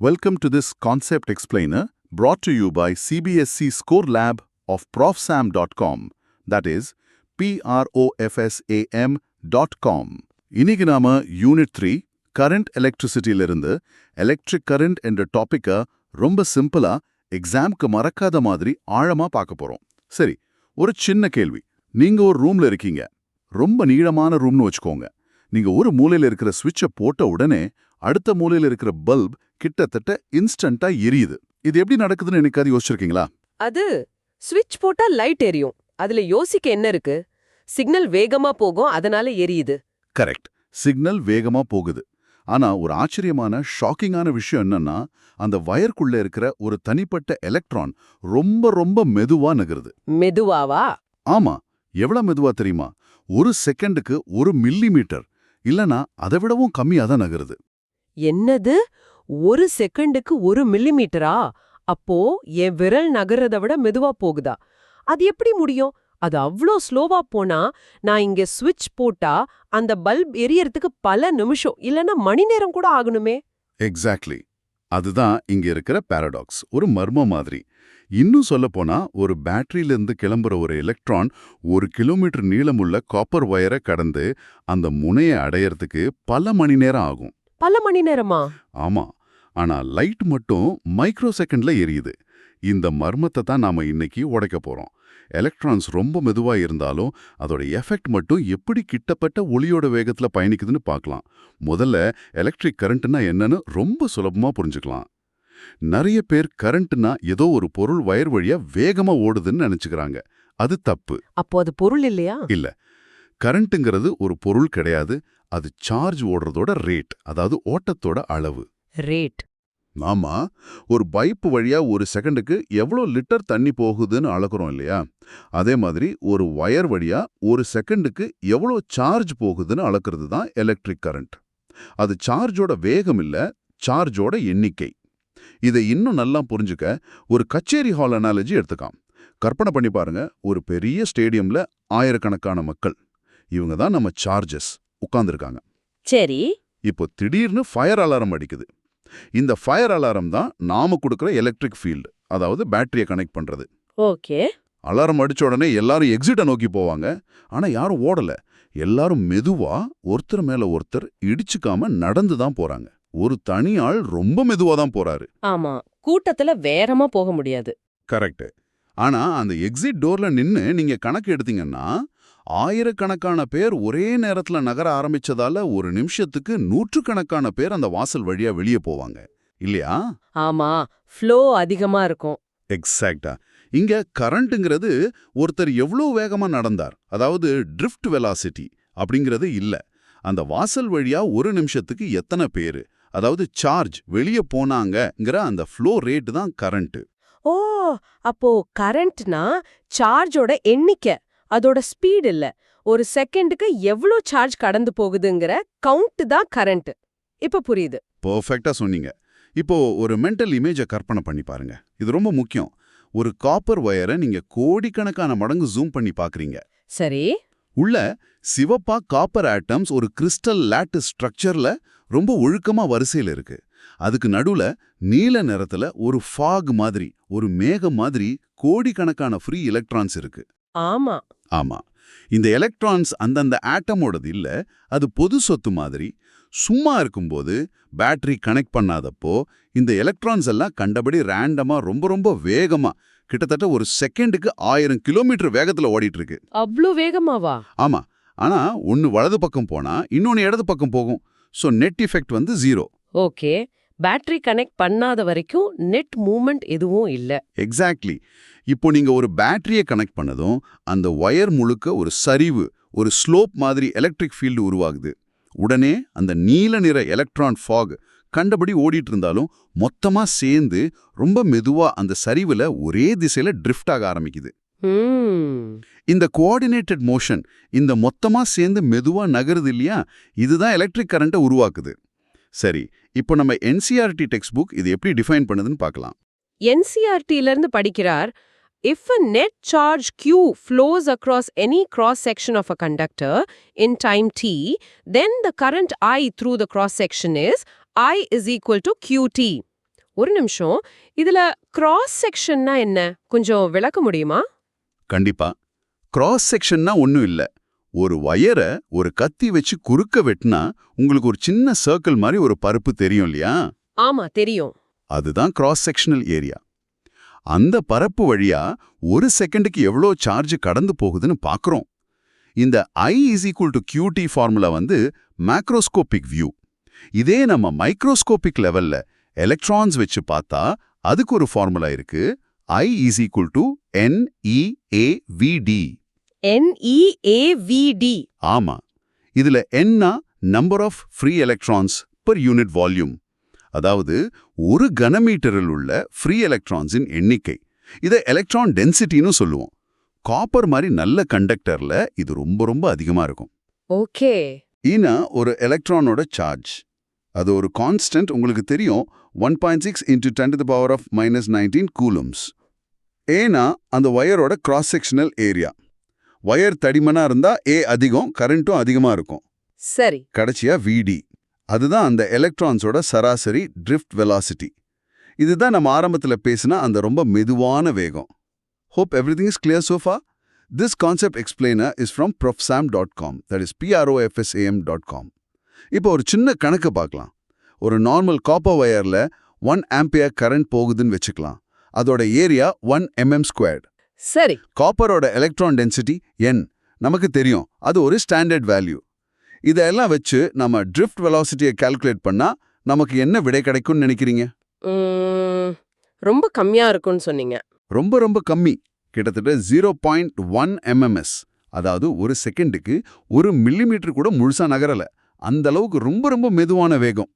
Welcome to this Concept Explainer brought to you by CBSC Score Lab of profsam.com. That is profsam.com. இன்னைக்கு நாம unit 3 current எலக்ட்ரிசிட்டியிலிருந்து electric current என்ற டாபிக்கை ரொம்ப சிம்பிளா எக்ஸாம்க்கு மறக்காத மாதிரி ஆழமா பார்க்க போறோம். சரி, ஒரு சின்ன கேள்வி. நீங்க ஒரு ரூம்ல இருக்கீங்க. ரொம்ப நீளமான ரூம்னு வச்சுக்கோங்க. நீங்க ஒரு மூலையில இருக்கிற ஸ்விட்சை போட்ட உடனே அடுத்த மூலையில இருக்கிற பல்ப் கிட்டத்தட்ட இன்ஸ்டன்ட்டா எரியுது. இது எப்படி நடக்குதுன்னு என்னைக்காவது யோசிச்சிருக்கீங்களா? அது ஸ்விட்ச் போட்டா லைட் எரியும். அதுல யோசிக்க என்ன இருக்கு? சிக்னல் வேகமா போகும், அதனால எரியுது. கரெக்ட், சிக்னல் வேகமா போகுது. ஆனா ஒரு ஆச்சரியமான ஷாக்கிங்கான விஷயம் என்னன்னா, அந்த வயர்க்குள்ள இருக்கிற ஒரு தனிப்பட்ட எலக்ட்ரான் ரொம்ப ரொம்ப மெதுவா நகருது. மெதுவாவா? ஆமா, எவ்வளவு மெதுவா தெரியுமா? ஒரு செகண்டுக்கு 1 மில்லிமீட்டர் இல்லனா அதை விடவும் கம்மியா தான் நகருது. என்னது? 1 செகண்டுக்கு 1 மில்லிமீட்டரா? அப்போ என் விரல் நகர்றத விட மெதுவா போகுதா? அது எப்படி முடியும்? அது அவ்ளோ ஸ்லோவா போனா நான் இங்க ஸ்விட்ச் போட்டா அந்த பல்ப் எரியறதுக்கு பல நிமிஷம் இல்லனா மணி நேரம் கூட ஆகணுமே. எக்ஸாக்ட்லி. அதுதான் இங்க இருக்கிற பாரடாக்ஸ், ஒரு மர்மம் மாதிரி. இன்னும் சொல்லப்போனா, ஒரு பேட்டரியிலிருந்து கிளம்புற ஒரு எலக்ட்ரான் 1 கிலோமீட்டர் நீளமுள்ள காப்பர் வயரை கடந்து அந்த முனையை அடையறதுக்கு பல மணி நேரம் ஆகும். பல மணி நேரமா? ஆமா. ஆனா லைட் மட்டும் மைக்ரோ செகண்ட்ல எரியுது. இந்த மர்மத்தை தான் நாம இன்னைக்கு உடைக்க போறோம். எலக்ட்ரான்ஸ் ரொம்ப மெதுவா இருந்தாலும் அதோட எஃபெக்ட் மட்டும் எப்படி கிட்டப்பட்ட ஒளியோட வேகத்துல பயணிக்குதுன்னு பார்க்கலாம். முதல்ல எலக்ட்ரிக் கரண்ட்னா என்னன்னு ரொம்ப சுலபமா புரிஞ்சுக்கலாம். நிறைய பேர் கரண்ட்னா ஏதோ ஒரு பொருள் வயர் வழியா வேகமா ஓடுதுன்னு நினைச்சுக்கிறாங்க. அது தப்பு. அப்போ அது பொருள் இல்லையா? இல்ல. கரண்ட்டுங்கிறது ஒரு பொருள் கிடையாது. அது சார்ஜ் ஓடுறதோட ரேட், அதாவது ஓட்டத்தோட அளவு. ரேட். ஆமா, ஒரு பைப் வழியா ஒரு செகண்டுக்கு எவ்வளோ லிட்டர் தண்ணி போகுதுன்னு அளக்குறோம் இல்லையா? அதே மாதிரி ஒரு வயர் வழியா ஒரு செகண்டுக்கு எவ்வளோ சார்ஜ் போகுதுன்னு அளக்கிறது தான் எலக்ட்ரிக் கரண்ட். அது சார்ஜோட வேகம் இல்ல, சார்ஜோட எண்ணிக்கை. இதை இன்னும் நல்லா புரிஞ்சுக்க ஒரு கச்சேரி ஹால் அனாலஜி எடுத்துக்கலாம். கற்பனை பண்ணி பாருங்க, ஒரு பெரிய ஸ்டேடியம்ல ஆயிரக்கணக்கான மக்கள். இவங்க தான் நம்ம சார்ஜஸ் உட்கார்ந்துருக்காங்க. சரி. இப்போ திடீர்னு ஃபயர் அலாரம் அடிக்குது. இந்த ஃபயர் அலாரம் தான் நாம கொடுக்குற எலக்ட்ரிக் ஃபீல்டு, அதாவது பேட்டரியை கனெக்ட் பண்றது. ஓகே. அலாரம் அடிச்ச உடனே எல்லாரும் எக்ஸிட்டை நோக்கி போவாங்க. ஆனா யாரும் ஓடல. எல்லாரும் மெதுவா ஒருத்தர் மேல ஒருத்தர் இடிச்சுக்காம நடந்து தான் போறாங்க. ஒரு தனி ஆள் ரொம்ப மெதுவா தான் போறாரு. ஆமா, கூட்டத்துல வேகமா போக முடியாது. கரெக்ட். ஆனா அந்த எக்ஸிட் டோர்ல நின்னு நீங்க கணக்கு எடுத்தீங்கன்னா, ஆயிரக்கணக்கான பேர் ஒரே நேரத்துல நகர ஆரம்பிச்சதால ஒரு நிமிஷத்துக்கு நூற்றுக்கணக்கான பேர் அந்த வாசல் வழியா வெளியே போவாங்க இல்லையா? ஆமா, ஃப்ளோ அதிகமா இருக்கும். எக்ஸாக்டா. இங்க கரண்ட்ங்கிறது ஒருத்தர் எவ்வளோ வேகமா நடந்தார், அதாவது ட்ரிஃப்ட் வெலாசிட்டி அப்படிங்கிறது இல்ல. அந்த வாசல் வழியா ஒரு நிமிஷத்துக்கு எத்தனை பேரு, அதாவது சார்ஜ் வெளியே போனாங்கங்கிற அந்த ஃப்ளோ ரேட் தான் கரண்ட். ஓ, அப்போ கரண்ட்னா சார்ஜோட எண்ணிக்கை, அதோட ஸ்பீட் இல்ல. ஒரு செகண்டுக்கு எவ்வளோ சார்ஜ் கடந்து போகுதுங்கிற கவுண்ட் தான் கரண்ட். இப்ப புரியுது. பெர்ஃபெக்ட்டா சொன்னீங்க. இப்போ ஒரு மென்டல் இமேஜை கற்பனை பண்ணி பாருங்க. இது ரொம்ப முக்கியம். ஒரு காப்பர் வயரை நீங்க கோடிக்கணக்கான மடங்கு ஜூம் பண்ணி பாக்குறீங்க. சரி. உள்ள சிவப்பா காப்பர் ஆட்டம்ஸ் ஒரு கிறிஸ்டல் லாட்டிஸ் ஸ்ட்ரக்சர்ல ரொம்ப ஒழுக்கமா வரிசையில இருக்கு. அதுக்கு நடுவுல நீல நிறத்துல ஒரு ஃபாக் மாதிரி, ஒரு மேகம் மாதிரி கோடிக்கணக்கான ஃப்ரீ எலக்ட்ரான்ஸ் இருக்கு. ஆமா. ஆமா, இந்த எலக்ட்ரான்ஸ் அந்தந்த ஆட்டமோடது இல்ல, அது பொது சொத்து மாதிரி. சும்மா இருக்கும்போது பேட்டரி கனெக்ட் பண்ணாதப்போ இந்த எலக்ட்ரான்ஸ் எல்லாம் கண்டபடி ரேண்டமா ரொம்ப ரொம்ப வேகமா, கிட்டத்தட்ட ஒரு செகண்டுக்கு 1000 கிலோமீட்டர் வேகத்துல ஓடிட்டு இருக்கு. அவ்ளோ வேகமாவா? ஆமா. ஆனா ஒன்னு வலது பக்கம் போனா இன்னொன்னு இடது பக்கம் போகும். சோ நெட் எஃபெக்ட் வந்து 0. ஓகே. பேட்டரி கனெக்ட் பண்ணாத வரைக்கும் நெட் மூவ்மெண்ட் எதுவும் இல்ல. எக்ஸாக்ட்லி. இப்போ நீங்க ஒரு பேட்டரியை கனெக்ட் பண்ணதும் அந்த வயர் முழுக்க ஒரு சரிவு, ஒரு ஸ்லோப் மாதிரி எலக்ட்ரிக் ஃபீல்டு உருவாகுது. உடனே அந்த நீல நிற எலக்ட்ரான் ஃபாக் கண்டபடி ஓடிட்டு இருந்தாலும் மொத்தமா சேர்ந்து ரொம்ப மெதுவா அந்த சரிவுல ஒரே திசையில ட்ரிஃப்ட் ஆக ஆரம்பிக்குது. இந்த கோஆர்டினேட்டட் மோஷன், இந்த மொத்தமா சேர்ந்து மெதுவா நகருது இல்லையா, இதுதான் எலக்ட்ரிக் கரண்ட்டை உருவாக்குது. சரி, இப்போ நம்ம என்சிஆர்டி டெக்ஸ்ட் புக் இது எப்படி டிஃபைன் பண்ணுதுன்னு பார்க்கலாம். என்சிஆர்டில இருந்து படிக்கிறார். If a net charge q flows across any cross-section of a conductor in time t, then the current I through the cross-section is I is equal to qt. ஒரு நிமிஷம், இதுல cross செக்ஷன்னா என்ன? கொஞ்சம் விளக்க முடியுமா? கண்டிப்பா. கிராஸ் செக்ஷன்னா ஒண்ணும் இல்ல. ஒரு வயரை ஒரு கத்தி வச்சு குறுக்க வெட்டினா உங்களுக்கு ஒரு சின்ன சர்க்கிள் மாதிரி ஒரு பருப்பு தெரியும் இல்லையா? ஆமா, தெரியும். அதுதான் கிராஸ் செக்ஷனல் ஏரியா. அந்த பரப்பு வழியா ஒரு செகண்டுக்கு எவ்வளோ சார்ஜ் கடந்து போகுதுன்னு பார்க்கறோம். இந்த I = QT ஃபார்முலா வந்து மேக்ரோஸ்கோபிக் வியூ. இதே நம்ம மைக்ரோஸ்கோபிக் லெவல்ல எலக்ட்ரான்ஸ் வச்சு பார்த்தா அதுக்கு ஒரு ஃபார்முலா இருக்கு. I = NeAVD. NeAVD. ஆமா. இதுல Nனா number of free electrons per unit volume. அதாவது ஒரு கனமீட்டரில் உள்ள ஃப்ரீ எலக்ட்ரான்ஸின் எண்ணிக்கை. இதை எலக்ட்ரான் டென்சிட்டின்னு சொல்லுவோம். காப்பர் மாதிரி நல்ல கண்டக்டர்ல இது ரொம்ப ரொம்ப அதிகமா இருக்கும். ஓகே. ஈனா ஒரு எலக்ட்ரானோட சார்ஜ். அது ஒரு கான்ஸ்டன்ட், உங்களுக்கு தெரியும், 1.6 × 10⁻⁻19 கூலம்ஸ். ஏனா அந்த வயரோட கிராஸ் செக்ஷனல் ஏரியா. வயர் தடிமனா இருந்தா A அதிகம், கரண்ட்டும் அதிகமா இருக்கும். சரி. கடைசியா VD. அதுதான் அந்த எலக்ட்ரான்ஸோட சராசரி ட்ரிஃப்ட் வெலாசிட்டி. இதுதான் நம்ம ஆரம்பத்துல பேசின அந்த ரொம்ப மெதுவான வேகம். Hope everything is clear so far? This concept explainer is from profsam.com, that is profsam.com. இப்போ ஒரு சின்ன கணக்கு பார்க்கலாம். ஒரு நார்மல் காப்பர் வயர்ல 1 ஆம்பியர் கரண்ட் போகுதுன்னு வச்சுக்கலாம். அதோட ஏரியா 1 mm². சரி. காப்பரோட எலக்ட்ரான் டென்சிட்டி N நமக்கு தெரியும், அது ஒரு ஸ்டாண்டர்ட் வேல்யூ. இதெல்லாம் வச்சு நம்ம ட்ரிஃப்ட் வெலாசிட்டியை கால்குலேட் பண்ணா நமக்கு என்ன விடை கிடைக்கும்னு நினைக்கிறீங்க? ரொம்ப கம்மியா இருக்கும்னு சொன்னீங்க. ரொம்ப ரொம்ப கம்மி. கிட்டத்தட்ட 0.1 mm. அதாவது ஒரு செகண்டுக்கு 1 மில்லிமீட்டர் கூட முழுசா நகரல. அந்த அளவுக்கு ரொம்ப ரொம்ப மெதுவான வேகம்.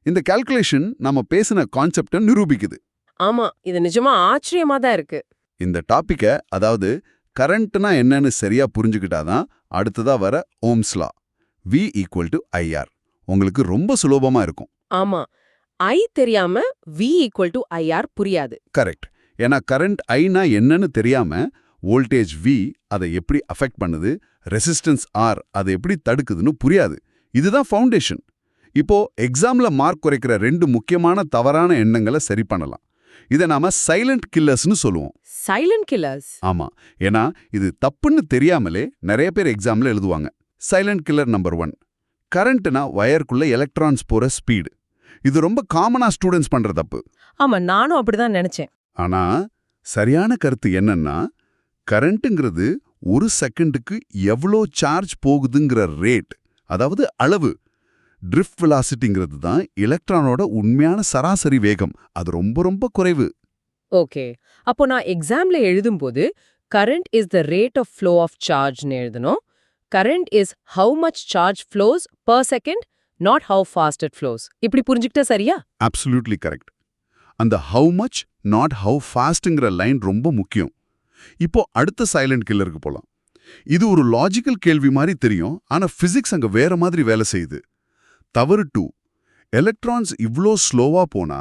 இந்த கால்குலேஷன் நம்ம பேசின கான்செப்டை நிரூபிக்குது. ஆமா, இது நிஜமா ஆச்சரியமா தான் இருக்கு. இந்த டாபிக்கை, அதாவது கரண்ட்னா என்னன்னு சரியா புரிஞ்சுக்கிட்டாதான் அடுத்ததா வர ஓம்ஸ் லா V = IR உங்களுக்கு ரொம்ப சுலபமா இருக்கும். ஆமா, I தெரியாம V = IR புரியாது. கரெக்ட். ஏன்னா கரண்ட் ஐனா என்னன்னு தெரியாம வோல்டேஜ் V அதை எப்படி அஃபெக்ட் பண்ணுது, ரெசிஸ்டன்ஸ் R அதை எப்படி தடுக்குதுன்னு புரியாது. இதுதான் ஃபவுண்டேஷன். இப்போ எக்ஸாம்ல மார்க் குறைக்கிற 2 முக்கியமான தவறான எண்ணங்களை சரி பண்ணலாம். இதை நாம சைலண்ட் கில்லர்ஸ்னு சொல்லுவோம். Silent killers? ஆமா, ஏன்னா இது தப்புன்னு தெரியாமலே நிறைய பேர் எக்ஸாம்ல எழுதுவாங்க. சைலண்ட் கில்லர் நம்பர் 1, கரண்ட்னா வயருக்குள்ள எலக்ட்ரான்ஸ் போற ஸ்பீடு. இது ரொம்ப காமனா ஸ்டூடெண்ட்ஸ் பண்ற தப்பு. ஆமா, நானும் அப்படிதான் நினைச்சேன். ஆனா சரியான கருத்து என்னன்னா, கரண்ட்டுங்கிறது ஒரு செகண்டுக்கு எவ்வளோ சார்ஜ் போகுதுங்கிற ரேட், அதாவது அளவு. ட்ரிஃப்ட் வெலாசிட்டிங்கிறது தான் எலக்ட்ரானோட உண்மையான சராசரி வேகம். அது ரொம்ப ரொம்ப குறைவு. ஓகே, அப்போ நான் எக்ஸாம்ல எழுதும்போது current is the rate of flow of சார்ஜ்னு எழுதணும். Current is how much charge flows per second, not how fast it flows. இப்படி புரிஞ்சுக்கிட்டா சரியா? Absolutely correct. அந்த ஹவு மச் நாட் ஹவு ஃபாஸ்ட்ங்கிற லைன் ரொம்ப முக்கியம். இப்போ அடுத்த சைலண்ட் கில்லருக்கு போலாம். இது ஒரு லாஜிக்கல் கேள்வி மாதிரி தெரியும், ஆனா பிசிக்ஸ் அங்க வேற மாதிரி வேலை செய்யுது. தவறு 2. எலக்ட்ரான்ஸ் இவ்ளோ ஸ்லோவா போனா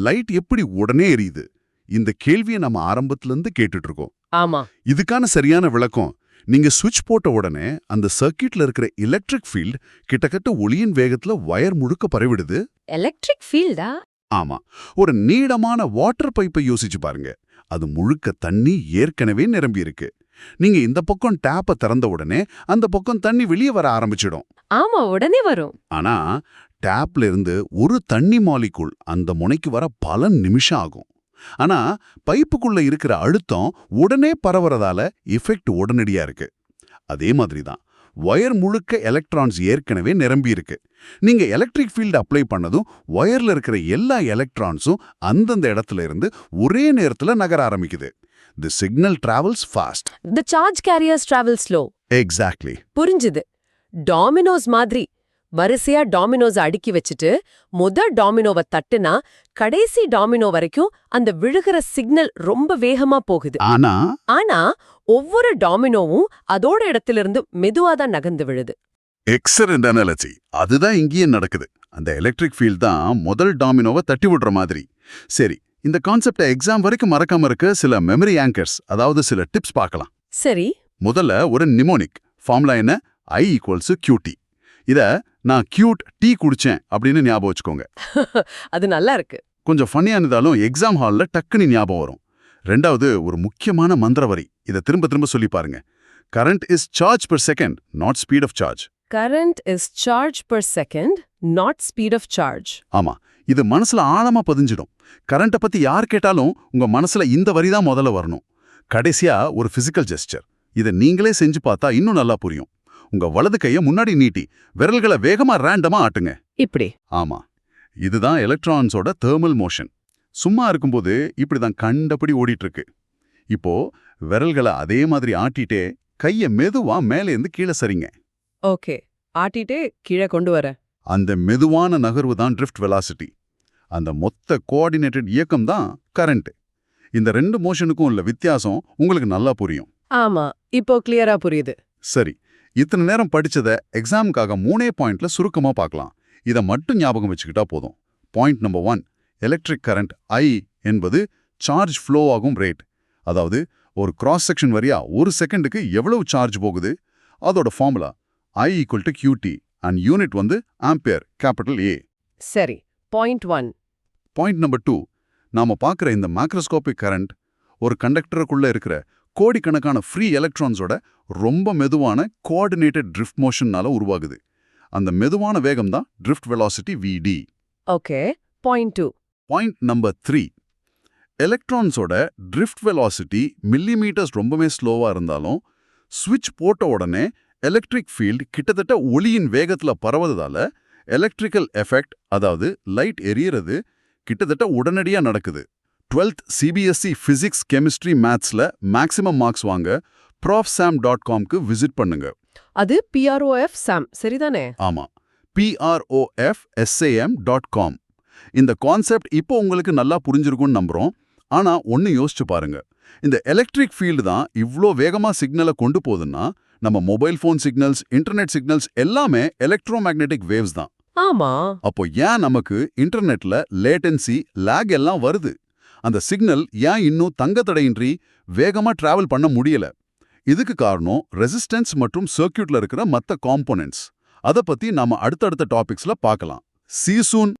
லைட் எப்படி உடனே எரியுது? இந்த கேள்வியை நம்ம ஆரம்பத்திலிருந்து கேட்டுட்டு இருக்கோம். ஆமா. இதுக்கான சரியான விளக்கம், நீங்க சுவிட்ச் போட்ட உடனே அந்த சர்க்கியூட்ல இருக்கிற எலக்ட்ரிக் ஃபீல்ட் கிட்டத்தட்ட ஒளியின் வேகத்துல வயர் முழுக்க பரவிடுது. எலக்ட்ரிக் ஃபீல்டா? ஆமா. ஒரு நீளமான வாட்டர் பைப்பை யோசிச்சு பாருங்க. அது முழுக்க தண்ணி ஏற்கனவே நிரம்பி இருக்கு. நீங்க இந்த பக்கம் டேப்பை திறந்த உடனே அந்த பக்கம் தண்ணி வெளியே வர ஆரம்பிச்சிடும். ஆமா, உடனே வரும். ஆனா டேப்ல இருந்து ஒரு தண்ணி மாலிகுல் அந்த முனைக்கு வர பல நிமிஷம் ஆகும். ஆனா பைப்புக்குள்ள இருக்கிற அழுத்தம் உடனே பரவறதால எஃபெக்ட் உடனடியா இருக்கு. அதே மாதிரி தான் வயர் முழுக்க எலக்ட்ரான்ஸ் ஏற்கனவே நிரம்பி இருக்கு. நீங்க எலக்ட்ரிக் ஃபீல்டு அப்ளை பண்ணதும் வயர்ல இருக்கிற எல்லா எலக்ட்ரான்ஸும் அந்தந்த இடத்துல இருந்து ஒரே நேரத்துல நகர ஆரம்பிக்குது. The signal travels fast. The charge carriers travel slow. Exactly. புரிஞ்சுது. டாமினோஸ் மாதிரி வரிசையா டாமினோஸ் அடுக்கி வச்சுட்டு டாமினோவை தட்டுனா கடைசி டாமினோ வரைக்கும் அந்த விழுகிற சிக்னல் ரொம்ப வேகமா போகுது. ஆனா ஒவ்வொரு டாமினோவும் அதோட இடத்திலிருந்து மெதுவாதான் நகர்ந்து விழுது. Excellent analogy. அதுதான் இங்கேயும் நடக்குது. அந்த எலக்ட்ரிக் ஃபீல்ட் தான் முதல் டாமினோவை தட்டி விடுற மாதிரி. சரி, இந்த கான்செப்டை எக்ஸாம் வரைக்கும் மறக்காம இருக்க சில மெமரி ஆங்கர்ஸ், அதாவது சில டிப்ஸ் பார்க்கலாம். சரி. முதல்ல ஒரு நிமோனிக் ஃபார்முலா என்ன? I = QT. இத நான் கியூட் டீ குடிச்சேன் அப்படின்னு ஞாபகம் வச்சுக்கோங்க. அது நல்லா இருக்கு. கொஞ்சம் ஃபன்னியா இருந்தாலும் எக்ஸாம் ஹால்ல டக்குனு ஞாபகம் வரும். ரெண்டாவது ஒரு முக்கியமான மந்திரவரி. இதை திரும்ப திரும்ப சொல்லி பாருங்க. Current is charge per second, not speed of charge. current is charge per second, not speed of charge. ஆமா, இது மனசுல ஆழமா பதிஞ்சிடும். கரண்ட்டை பத்தி யார் கேட்டாலும் உங்க மனசுல இந்த வரி தான் முதல்ல வரணும். கடைசியா ஒரு பிசிக்கல் ஜெஸ்டர். இதை நீங்களே செஞ்சு பார்த்தா இன்னும் நல்லா புரியும். உங்க வலது கையை முன்னாடி நீட்டி விரல்களை வேகமா ரேண்டமா ஆட்டுங்க. இப்படி. ஆமா, இதுதான் எலக்ட்ரான்ஸோட தெர்மல் மோஷன். சும்மா இருக்கும்போது இப்படிதான் கண்டபடி ஓடிட்டு இருக்கு. இப்போ விரல்களை அதே மாதிரி ஆட்டிட்டே கையை மெதுவா மேலேந்து கீழே சரிங்க. ஓகே, ஆட்டிட்டே கீழே கொண்டு வர. அந்த மெதுவான நகர்வு தான் ட்ரிஃப்ட் வெலாசிட்டி. அந்த மொத்த கோஆர்டினேட்டட் இயக்கம் தான் கரண்ட். இந்த ரெண்டு மோஷனுக்கும் உள்ள வித்தியாசம் உங்களுக்கு நல்லா புரியும். ஆமா, இப்போ கிளியரா புரியுது. சரி, இத்தனை நேரம் படிச்சதை எக்ஸாமுக்காக 3 பாயிண்ட்ல சுருக்கமா பார்க்கலாம். இதை மட்டும் ஞாபகம் வச்சுக்கிட்டா போதும். Point number 1, electric current I என்பது சார்ஜ் ஃப்ளோ ஆகும் ரேட். அதாவது ஒரு கிராஸ் செக்ஷன் வழியா ஒரு செகண்டுக்கு எவ்வளவு சார்ஜ் போகுது, அதோட formula I = QT and unit வந்து ஆம்பியர், கேபிட்டல் A. சரி, பாயிண்ட் 1. பாயிண்ட் நம்பர் 2, நாம பார்க்குற இந்த மேக்ரோஸ்கோபிக் கரண்ட் ஒரு கண்டக்டருக்குள்ள இருக்கிற கோடிக்கணக்கான ஃப்ரீ எலக்ட்ரான்ஸோட ரொம்ப மெதுவான கோஆர்டினேட்டட் ட்ரிஃப்ட் மோஷன்னால உருவாகுது. அந்த மெதுவான வேகம் தான் drift velocity VD. Okay, point 2. Point number 3, எலக்ட்ரான்ஸோட ட்ரிஃப்ட் வெலாசிட்டி மில்லிமீட்டர்ஸ் ரொம்பவே ஸ்லோவா இருந்தாலும் ஸ்விட்ச் போட்ட உடனே எலக்ட்ரிக் ஃபீல்டு கிட்டத்தட்ட ஒளியின் வேகத்துல பரவதால எலக்ட்ரிக்கல் எஃபெக்ட், அதாவது லைட் எரியறது கிட்டத்தட்ட உடனடியா நடக்குது. 12th CBSE பிசிக்ஸ் கெமிஸ்ட்ரி மேத்ஸ்ல மேக்ஸிமம் மார்க்ஸ் வாங்க profsam.comக்கு விசிட் பண்ணுங்க. அது PROF SAM, சரிதானே? ஆமா, profsam.com. இந்த கான்செப்ட் இப்போ உங்களுக்கு நல்லா புரிஞ்சிருக்கும்னு நம்புறோம். ஆனா ஒன்னு யோசிச்சு பாருங்க, இந்த எலக்ட்ரிக் ஃபீல்டு தான் இவ்ளோ வேகமா சிக்னலை கொண்டு போகுதுன்னா நம்ம mobile phone signals, internet signals எல்லாமே எலக்ட்ரோமேக்னெட்டிக் வேவ்ஸ் தான். ஆமா. அப்போ ஏன் நமக்கு இன்டர்நெட்ல லேட்டன்சி, லேக் எல்லாம் வருது? அந்த சிக்னல் ஏன் இன்னும் தங்கத்தடையின்றி வேகமா டிராவல் பண்ண முடியல? இதுக்கு காரணம் ரெசிஸ்டன்ஸ் மற்றும் சர்க்யூட்ல இருக்கிற மத்த காம்போனன்ட்ஸ். அதை பத்தி நாம அடுத்தடுத்த டாபிக்ஸ்ல பார்க்கலாம். See you soon.